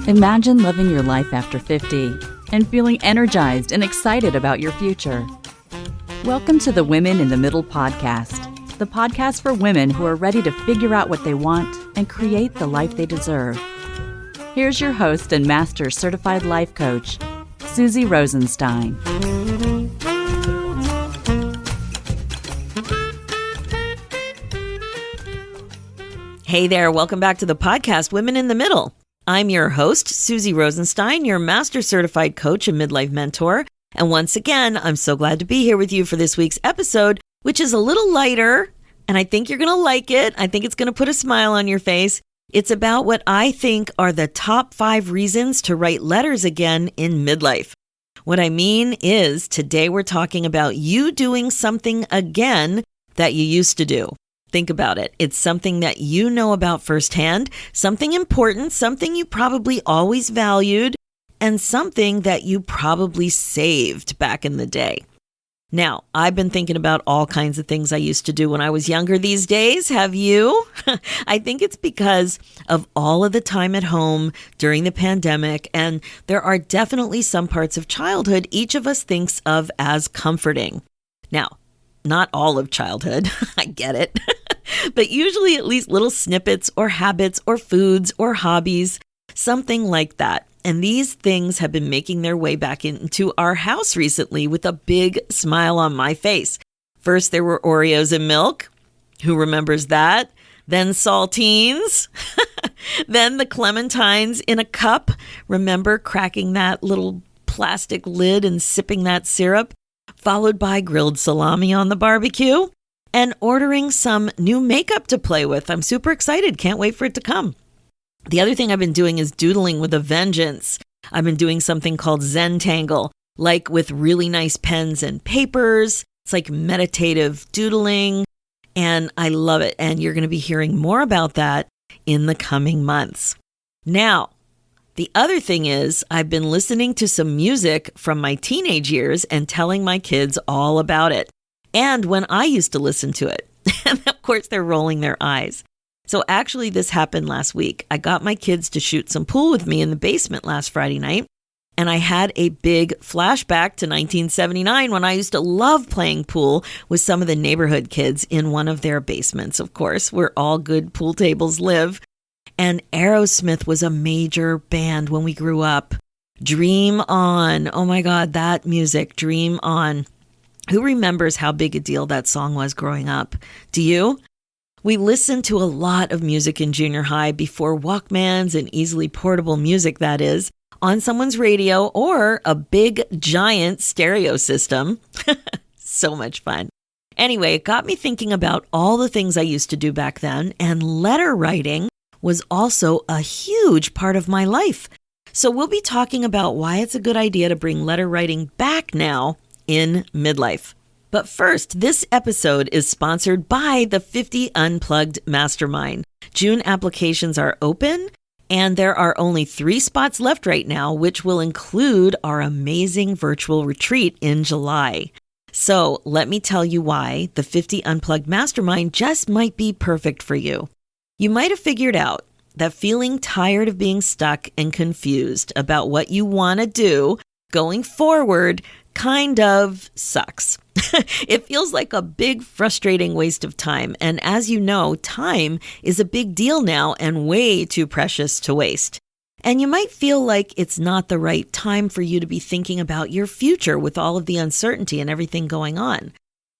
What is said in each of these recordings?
Imagine living your life after 50 and feeling energized and excited about your future. Welcome to the Women in the Middle podcast, the podcast for women who are ready to figure out what they want and create the life they deserve. Here's your host and Master Certified Life Coach, Susie Rosenstein. Hey there, welcome back to the podcast, Women in the Middle. I'm your host, Susie Rosenstein, your Master Certified Coach and Midlife Mentor. And once again, I'm so glad to be here with you for this week's episode, which is a little lighter, and I think you're going to like it. I think it's going to put a smile on your face. It's about what I think are the top 5 reasons to write letters again in midlife. What I mean is, today we're talking about you doing something again that you used to do. Think about it. It's something that you know about firsthand, something important, something you probably always valued, and something that you probably saved back in the day. Now, I've been thinking about all kinds of things I used to do when I was younger these days. Have you? I think it's because of all of the time at home during the pandemic, and there are definitely some parts of childhood each of us thinks of as comforting. Now, not all of childhood, I get it, but usually at least little snippets or habits or foods or hobbies, something like that. And these things have been making their way back into our house recently with a big smile on my face. First, there were Oreos and milk. Who remembers that? Then saltines. Then the clementines in a cup. Remember cracking that little plastic lid and sipping that syrup? Followed by grilled salami on the barbecue, and ordering some new makeup to play with. I'm super excited. Can't wait for it to come. The other thing I've been doing is doodling with a vengeance. I've been doing something called Zentangle, like with really nice pens and papers. It's like meditative doodling, and I love it. And you're going to be hearing more about that in the coming months. Now, the other thing is I've been listening to some music from my teenage years and telling my kids all about it. And when I used to listen to it. And of course, they're rolling their eyes. So actually, this happened last week. I got my kids to shoot some pool with me in the basement last Friday night. And I had a big flashback to 1979 when I used to love playing pool with some of the neighborhood kids in one of their basements, of course, where all good pool tables live. And Aerosmith was a major band when we grew up. Dream On. Oh my God, that music, Dream On. Who remembers how big a deal that song was growing up? Do you? We listened to a lot of music in junior high before Walkmans and easily portable music, that is, on someone's radio or a big giant stereo system. So much fun. Anyway, it got me thinking about all the things I used to do back then, and letter writing was also a huge part of my life. So we'll be talking about why it's a good idea to bring letter writing back now in midlife. But first, this episode is sponsored by the 50 Unplugged Mastermind. June applications are open, and there are only 3 spots left right now, which will include our amazing virtual retreat in July. So let me tell you why the 50 Unplugged Mastermind just might be perfect for you. You might have figured out that feeling tired of being stuck and confused about what you want to do going forward kind of sucks. It feels like a big, frustrating waste of time. And as you know, time is a big deal now and way too precious to waste. And you might feel like it's not the right time for you to be thinking about your future with all of the uncertainty and everything going on.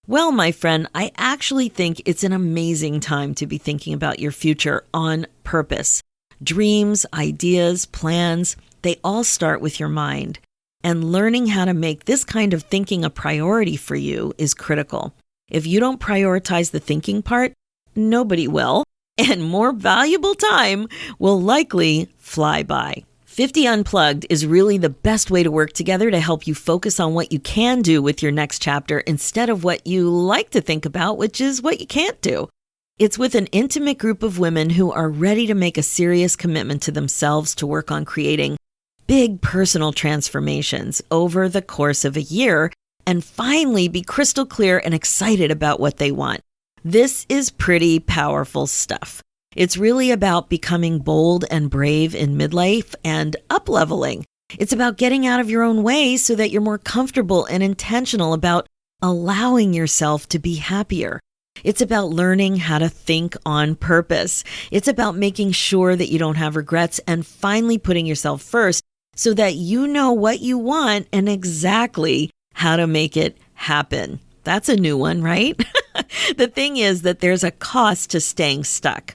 Well, my friend, I actually think it's an amazing time to be thinking about your future on purpose. Dreams, ideas, plans, they all start with your mind. And learning how to make this kind of thinking a priority for you is critical. If you don't prioritize the thinking part, nobody will, and more valuable time will likely fly by. 50 Unplugged is really the best way to work together to help you focus on what you can do with your next chapter instead of what you like to think about, which is what you can't do. It's with an intimate group of women who are ready to make a serious commitment to themselves to work on creating big personal transformations over the course of a year and finally be crystal clear and excited about what they want. This is pretty powerful stuff. It's really about becoming bold and brave in midlife and up-leveling. It's about getting out of your own way so that you're more comfortable and intentional about allowing yourself to be happier. It's about learning how to think on purpose. It's about making sure that you don't have regrets and finally putting yourself first so that you know what you want and exactly how to make it happen. That's a new one, right? The thing is that there's a cost to staying stuck.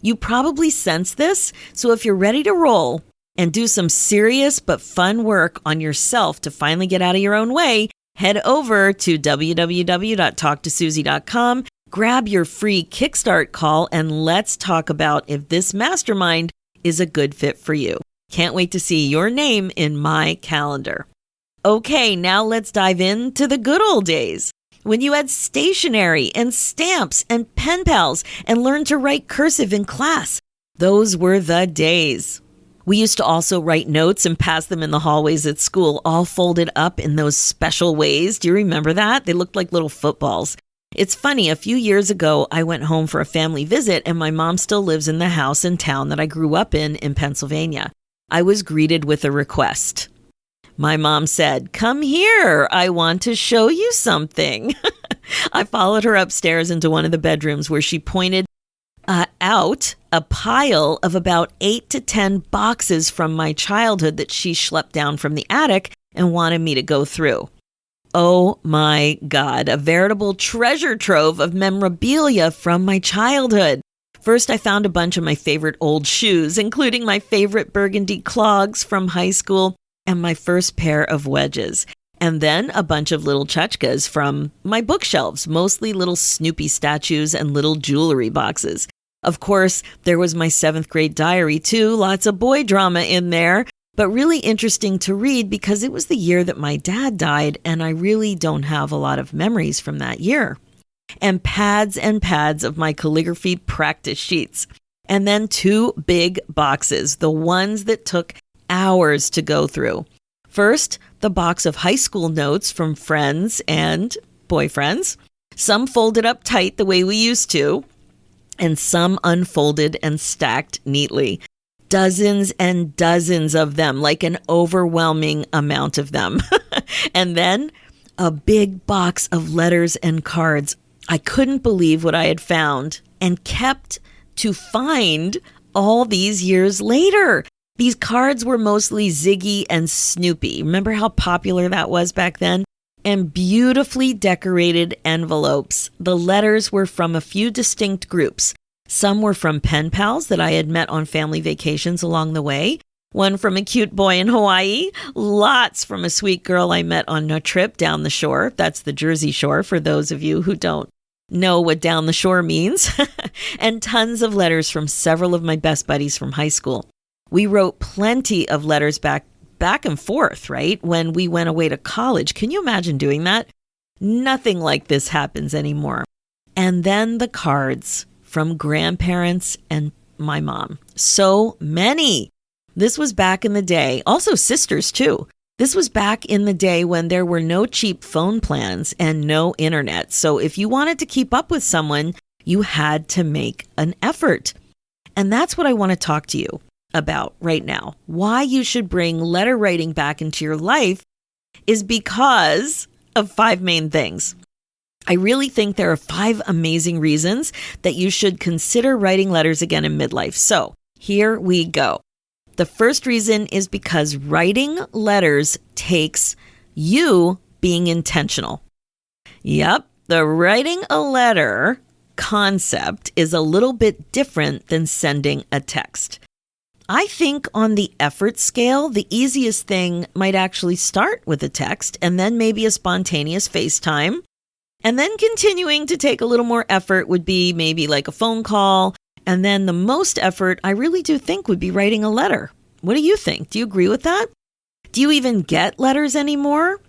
You probably sense this, so if you're ready to roll and do some serious but fun work on yourself to finally get out of your own way, head over to www.talktosusie.com, grab your free Kickstart call, and let's talk about if this mastermind is a good fit for you. Can't wait to see your name in my calendar. Okay, now let's dive into the good old days, when you had stationery and stamps and pen pals and learned to write cursive in class. Those were the days. We used to also write notes and pass them in the hallways at school, all folded up in those special ways. Do you remember that? They looked like little footballs. It's funny, a few years ago, I went home for a family visit and my mom still lives in the house and town that I grew up in Pennsylvania. I was greeted with a request. My mom said, "Come here, I want to show you something." I followed her upstairs into one of the bedrooms where she pointed out a pile of about 8 to 10 boxes from my childhood that she schlepped down from the attic and wanted me to go through. Oh my God, a veritable treasure trove of memorabilia from my childhood. First, I found a bunch of my favorite old shoes, including my favorite burgundy clogs from high school and my first pair of wedges. And then a bunch of little tchotchkes from my bookshelves, mostly little Snoopy statues and little jewelry boxes. Of course, there was my 7th grade diary too, lots of boy drama in there, but really interesting to read because it was the year that my dad died and I really don't have a lot of memories from that year. And pads of my calligraphy practice sheets. And then 2 big boxes, the ones that took hours to go through. First, the box of high school notes from friends and boyfriends. Some folded up tight the way we used to, and some unfolded and stacked neatly. Dozens and dozens of them, like an overwhelming amount of them. And then a big box of letters and cards. I couldn't believe what I had found and kept to find all these years later. These cards were mostly Ziggy and Snoopy. Remember how popular that was back then? And beautifully decorated envelopes. The letters were from a few distinct groups. Some were from pen pals that I had met on family vacations along the way. One from a cute boy in Hawaii. Lots from a sweet girl I met on a trip down the shore. That's the Jersey Shore for those of you who don't know what down the shore means. And tons of letters from several of my best buddies from high school. We wrote plenty of letters back and forth, right? When we went away to college. Can you imagine doing that? Nothing like this happens anymore. And then the cards from grandparents and my mom. So many. This was back in the day. Also sisters too. This was back in the day when there were no cheap phone plans and no internet. So if you wanted to keep up with someone, you had to make an effort. And that's what I want to talk to you about right now. Why you should bring letter writing back into your life is because of 5 main things. I really think there are 5 amazing reasons that you should consider writing letters again in midlife. So here we go. The first reason is because writing letters takes you being intentional. Yep, the writing a letter concept is a little bit different than sending a text. I think on the effort scale, the easiest thing might actually start with a text and then maybe a spontaneous FaceTime. And then continuing to take a little more effort would be maybe like a phone call. And then the most effort I really do think would be writing a letter. What do you think? Do you agree with that? Do you even get letters anymore?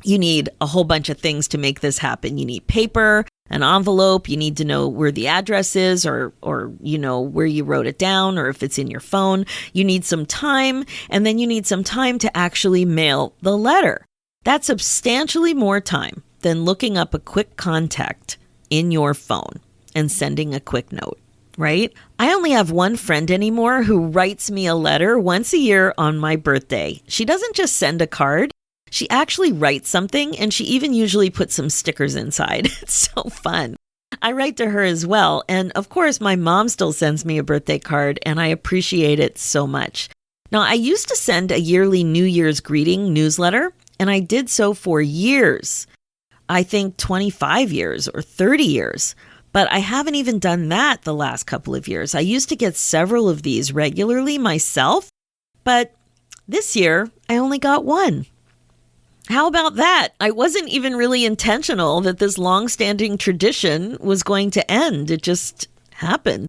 You need a whole bunch of things to make this happen. You need paper, an envelope. You need to know where the address is or you know, where you wrote it down or if it's in your phone. You need some time, and then you need some time to actually mail the letter. That's substantially more time than looking up a quick contact in your phone and sending a quick note. right? I only have one friend anymore who writes me a letter once a year on my birthday. She doesn't just send a card. She actually writes something, and she even usually puts some stickers inside. It's so fun. I write to her as well. And of course, my mom still sends me a birthday card, and I appreciate it so much. Now, I used to send a yearly New Year's greeting newsletter, and I did so for years. I think 25 years or 30 years. But I haven't even done that the last couple of years. I used to get several of these regularly myself, but this year I only got one. How about that? I wasn't even really intentional that this long-standing tradition was going to end. It just happened.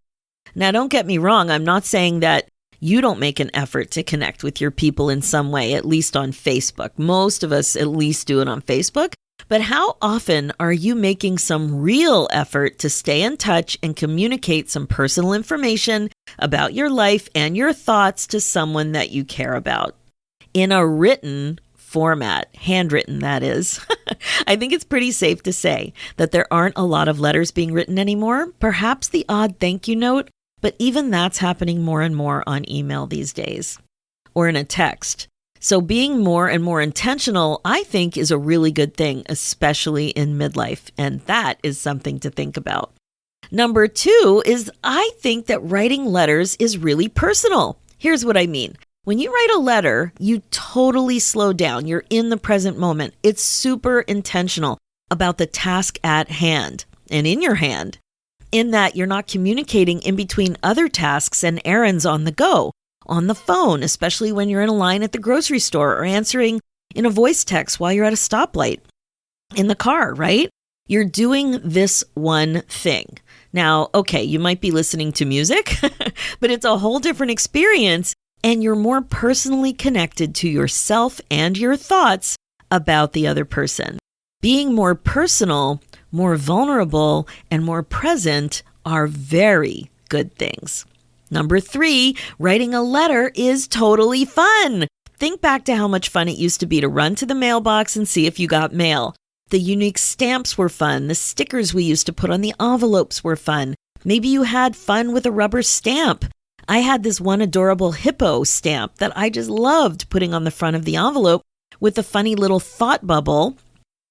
Now, don't get me wrong. I'm not saying that you don't make an effort to connect with your people in some way, at least on Facebook. Most of us at least do it on Facebook. But how often are you making some real effort to stay in touch and communicate some personal information about your life and your thoughts to someone that you care about in a written format, handwritten, that is? I think it's pretty safe to say that there aren't a lot of letters being written anymore, perhaps the odd thank you note, but even that's happening more and more on email these days or in a text. So being more and more intentional, I think, is a really good thing, especially in midlife. And that is something to think about. Number 2 is I think that writing letters is really personal. Here's what I mean. When you write a letter, you totally slow down. You're in the present moment. It's super intentional about the task at hand and in your hand, in that you're not communicating in between other tasks and errands on the go, on the phone, especially when you're in a line at the grocery store or answering in a voice text while you're at a stoplight, in the car, right? You're doing this one thing. Now, okay, you might be listening to music, but it's a whole different experience. And you're more personally connected to yourself and your thoughts about the other person. Being more personal, more vulnerable, and more present are very good things. Number 3, writing a letter is totally fun. Think back to how much fun it used to be to run to the mailbox and see if you got mail. The unique stamps were fun. The stickers we used to put on the envelopes were fun. Maybe you had fun with a rubber stamp. I had this one adorable hippo stamp that I just loved putting on the front of the envelope with a funny little thought bubble,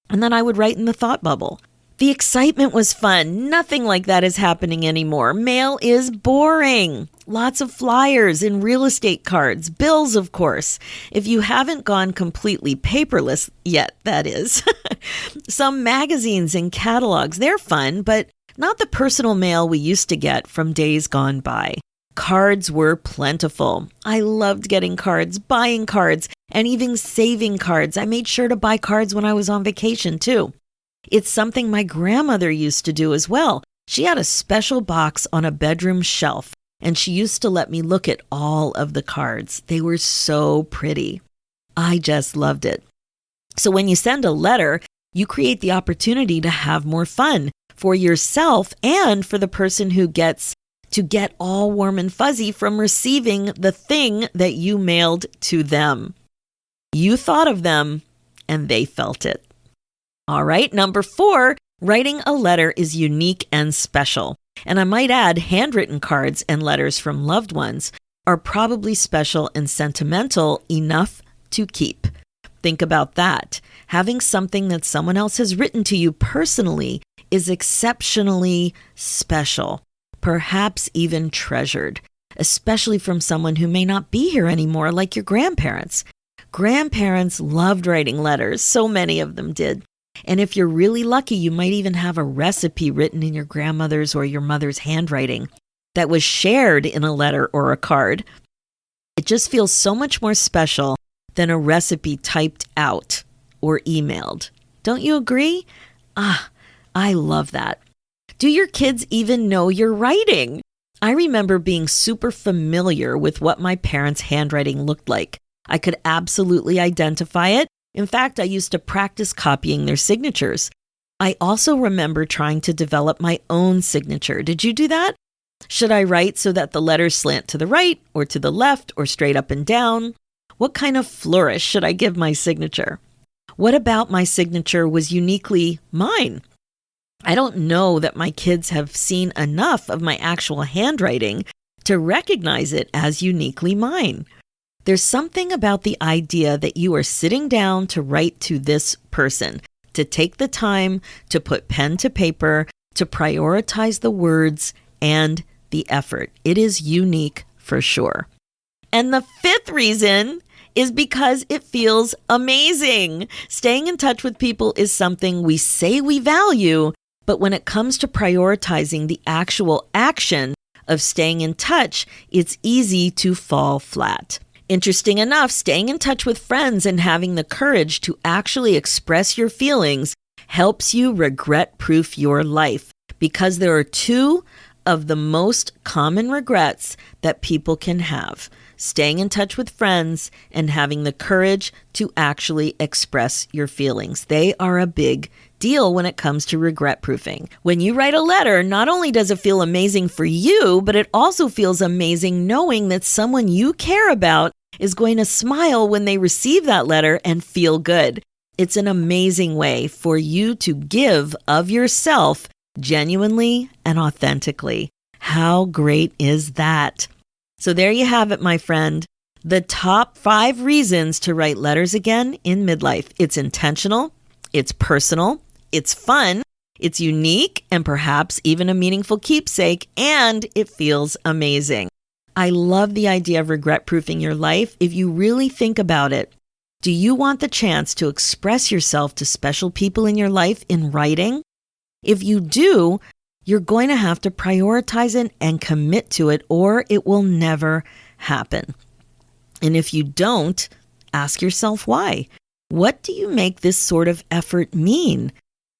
and then I would write in the thought bubble. The excitement was fun. Nothing like that is happening anymore. Mail is boring. Lots of flyers and real estate cards, bills, of course. If you haven't gone completely paperless yet, that is. Some magazines and catalogs, they're fun, but not the personal mail we used to get from days gone by. Cards were plentiful. I loved getting cards, buying cards, and even saving cards. I made sure to buy cards when I was on vacation, too. It's something my grandmother used to do as well. She had a special box on a bedroom shelf, and she used to let me look at all of the cards. They were so pretty. I just loved it. So when you send a letter, you create the opportunity to have more fun for yourself and for the person who gets to get all warm and fuzzy from receiving the thing that you mailed to them. You thought of them and they felt it. All right, number 4, writing a letter is unique and special. And I might add, handwritten cards and letters from loved ones are probably special and sentimental enough to keep. Think about that. Having something that someone else has written to you personally is exceptionally special. Perhaps even treasured, especially from someone who may not be here anymore, like your grandparents. Grandparents loved writing letters. So many of them did. And if you're really lucky, you might even have a recipe written in your grandmother's or your mother's handwriting that was shared in a letter or a card. It just feels so much more special than a recipe typed out or emailed. Don't you agree? I love that. Do your kids even know you're writing? I remember being super familiar with what my parents' handwriting looked like. I could absolutely identify it. In fact, I used to practice copying their signatures. I also remember trying to develop my own signature. Did you do that? Should I write so that the letters slant to the right or to the left or straight up and down? What kind of flourish should I give my signature? What about my signature was uniquely mine? I don't know that my kids have seen enough of my actual handwriting to recognize it as uniquely mine. There's something about the idea that you are sitting down to write to this person, to take the time to put pen to paper, to prioritize the words and the effort. It is unique for sure. And the fifth reason is because it feels amazing. Staying in touch with people is something we say we value, but when it comes to prioritizing the actual action of staying in touch, it's easy to fall flat. Interesting enough, staying in touch with friends and having the courage to actually express your feelings helps you regret-proof your life, because there are two of the most common regrets that people can have: staying in touch with friends and having the courage to actually express your feelings. They are a big deal when it comes to regret proofing. When you write a letter, not only does it feel amazing for you, but it also feels amazing knowing that someone you care about is going to smile when they receive that letter and feel good. It's an amazing way for you to give of yourself genuinely and authentically. How great is that? So there you have it, my friend. The top 5 reasons to write letters again in midlife. It's intentional, it's personal, it's fun, it's unique, and perhaps even a meaningful keepsake, and it feels amazing. I love the idea of regret-proofing your life. If you really think about it, do you want the chance to express yourself to special people in your life in writing? If you do, you're going to have to prioritize it and commit to it, or it will never happen. And if you don't, ask yourself why. What do you make this sort of effort mean?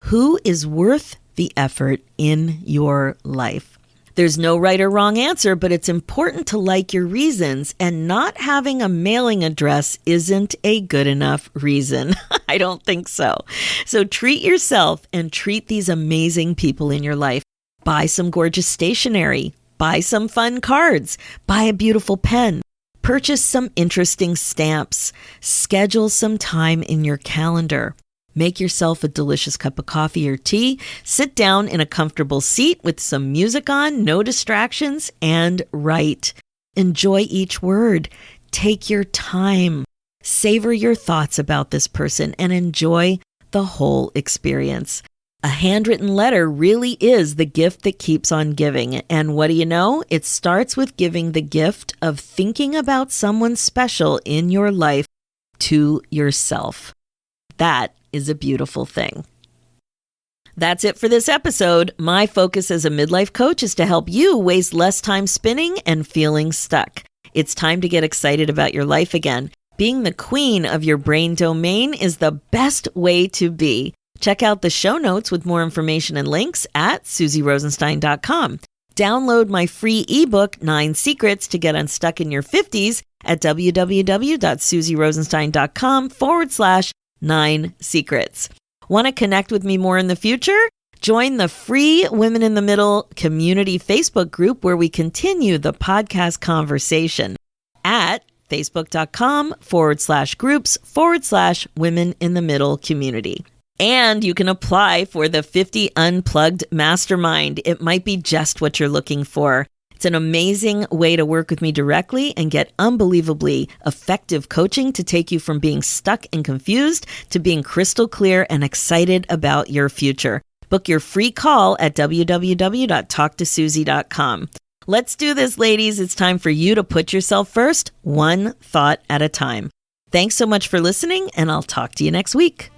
Who is worth the effort in your life? There's no right or wrong answer, but it's important to like your reasons, and not having a mailing address isn't a good enough reason. I don't think so. So treat yourself and treat these amazing people in your life. Buy some gorgeous stationery, buy some fun cards, buy a beautiful pen, purchase some interesting stamps, schedule some time in your calendar. Make yourself a delicious cup of coffee or tea, sit down in a comfortable seat with some music on, no distractions, and write. Enjoy each word. Take your time. Savor your thoughts about this person and enjoy the whole experience. A handwritten letter really is the gift that keeps on giving. And what do you know? It starts with giving the gift of thinking about someone special in your life to yourself. That is a beautiful thing. That's it for this episode. My focus as a midlife coach is to help you waste less time spinning and feeling stuck. It's time to get excited about your life again. Being the queen of your brain domain is the best way to be. Check out the show notes with more information and links at SusieRosenstein.com. Download my free ebook, 9 Secrets to Get Unstuck in Your 50s at www.SusieRosenstein.com/9 secrets. Want to connect with me more in the future? Join the free Women in the Middle community Facebook group where we continue the podcast conversation at facebook.com/groups/Women in the Middle community. And you can apply for the 50 Unplugged Mastermind. It might be just what you're looking for. It's an amazing way to work with me directly and get unbelievably effective coaching to take you from being stuck and confused to being crystal clear and excited about your future. Book your free call at www.talktosusie.com. Let's do this, ladies. It's time for you to put yourself first, one thought at a time. Thanks so much for listening, and I'll talk to you next week.